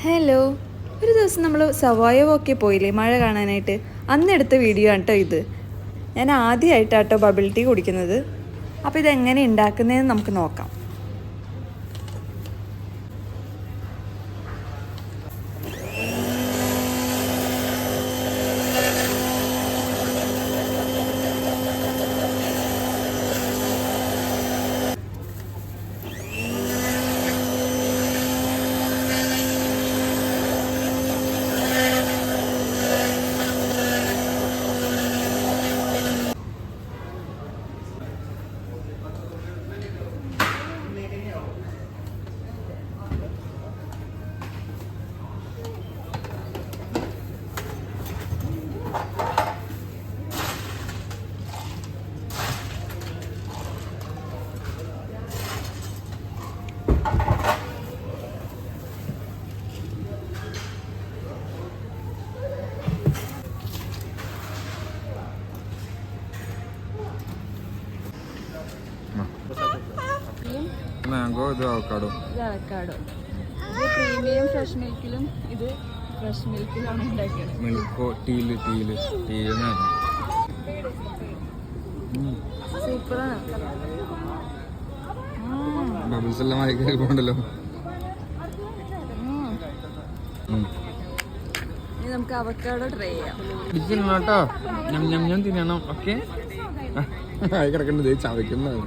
Hello, ഒരു ദിവസം നമ്മൾ സവായോവൊക്കെ പോയില്ലേ മഴ കാണാനായിട്ട്. അന്നെടുത്ത വീഡിയോ ആണ് കേട്ടോ ഇത്. ഞാൻ ആദ്യമായിട്ടാട്ടോ ബബിൾ ടീ കുടിക്കുന്നത്. അപ്പോൾ ഇതെങ്ങനെ ഉണ്ടാക്കുന്നതെന്ന് നമുക്ക് നോക്കാം. മാംഗോ, ഇത് അവക്കാഡോ. ഇത് പ്രീമിയം ഫ്രഷ് മിൽക്കിലും ഇത് ഫ്രഷ് മിൽക്കിലാണ് ഉണ്ടാക്കിയത്. മിൽക്കോ ടീല് സൂപ്പറാണ്. ബബിൾസ് എല്ലാം വായിക്കൊണ്ടല്ലോ. ഇനി നമുക്ക് അവക്കാഡോ ട്രൈ ചെയ്യാം. കേട്ടോ, ഞാൻ തിന്നണം. ഓക്കെ, ആയി കിടക്കേണ്ടത് ചവയ്ക്കുന്നത്.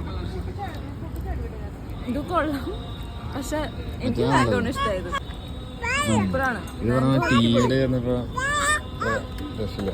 ഇത് കൊള്ളാം, പക്ഷെ എനിക്ക് മാംഗോണ് ഇഷ്ടമായത്. സൂപ്പറാണ്. ഇത് പറഞ്ഞ ടീയുടെ രസമില്ല.